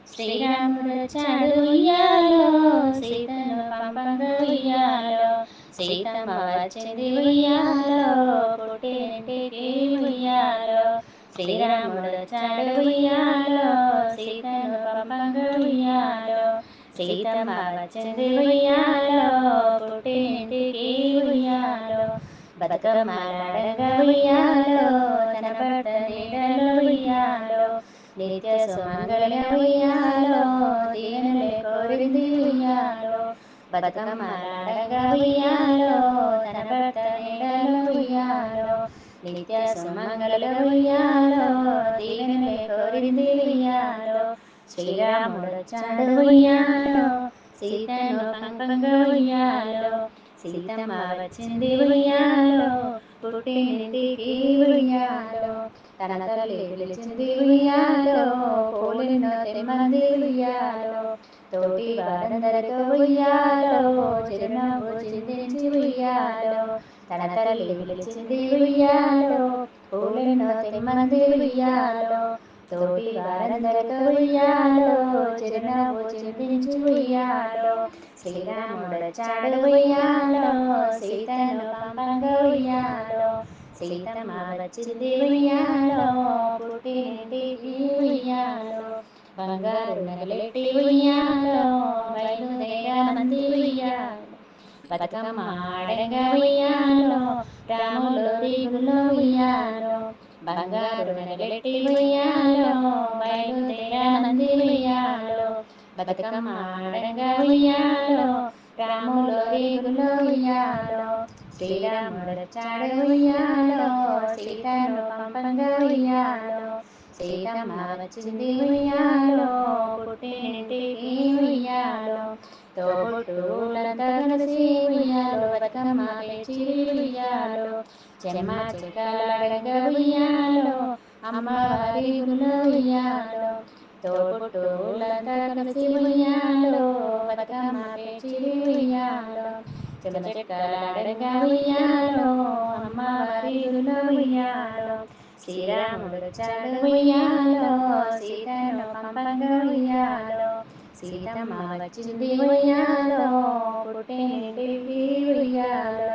శ్రీరాముడొచ్చాడు ఉయ్యాలో, సీతను పంపంగ ఉయ్యాలో, సీతమ్మ వచ్చింది ఉయ్యాలో, పుట్టినింటికి ఉయ్యాలో. శ్రీరాముడొచ్చాడు ఉయ్యాలో, సీతను పంపంగ ఉయ్యాలో, సీతమ్మ వచ్చింది ఉయ్యాలో, పుట్టినింటికి ఉయ్యాలో. బతుకమ్మలాడంగ ఉయ్యాలో, తన భర్త నీడలో ఉయ్యాలో, నిత్య సుమంగళిగా ఉయ్యాలో, దీవెనలే కోరింది ఉయ్యాలో. బతుకమ్మలాడంగ ఉయ్యాలో, తన భర్త నీడలో ఉయ్యాలో, నిత్య సుమంగళిగా ఉయ్యాలో, దీవెనలే కోరింది ఉయ్యాలో. శ్రీరాముడొచ్చాడు ఉయ్యాలో, సీతను పంపంగ ఉయ్యాలో, సీతమ్మ వచ్చింది ఉయ్యాలో, పుట్టినింటికి ఉయ్యాలో. తన తల్లి పిలిచింది ఉయ్యాలో, పూలెన్నో తెమ్మంది ఉయ్యాలో, తోటి వారందరితో ఉయ్యాలో, చిరునవ్వు చిందించి ఉయ్యాలో. తన తల్లి పిలిచింది ఉయ్యాలో, పూలెన్నో తెమ్మంది ఉయ్యాలో, తోటి వారందరితో ఉయ్యాలో, చిరునవ్వు చిందించి ఉయ్యాలో. శ్రీరాముడొచ్చాడు ఉయ్యాలో, సీతను పంపంగ ఉయ్యాలో, సీతమ్మ వచ్చింది ఉయ్యాలో, పుట్టినింటికి ఉయ్యాలో. బంగారు నగలెట్టి ఉయ్యాలో, బయలుదేరమంది ఉయ్యాలో, బతుకమ్మ ఆడంగ ఉయ్యాలో, రాములు దిగుల్లో ఉయ్యాలో. బంగారు నగలెట్టి ఉయ్యాలో, బయలుదేరమంది ఉయ్యాలో, బతుకమ్మ ఆడంగ ఉయ్యాలో, రాములు దిగుల్లో ఉయ్యాలో. శ్రీరాముడొచ్చాడు ఉయ్యాలో, సీతను పంపంగ ఉయ్యాలో, సీతమ్మ వచ్చింది ఉయ్యాలో, పుట్టినింటికి ఉయ్యాలో. తోబుట్టువులంతా కలిసి ఉయ్యాలో, బతుకమ్మ పేర్చిరి ఉయ్యాలో, చెమ్మ చెక్కలాడంగ ఉయ్యాలో, అమ్మవారి గుడిలో ఉయ్యాలో. తోబుట్టువులంతా కలిసి ఉయ్యాలో, బతుకమ్మ పేర్చిరి ఉయ్యాలో, చెమ్మ చెక్కలాడంగ ఉయ్యాలో, అమ్మవారి గుడిలో ఉయ్యాలో. శ్రీరాముడొచ్చాడు ఉయ్యాలో, సీతను పంపంగ ఉయ్యాలో, సీతమ్మ వచ్చింది ఉయ్యాలో, పుట్టినింటికి ఉయ్యాలో.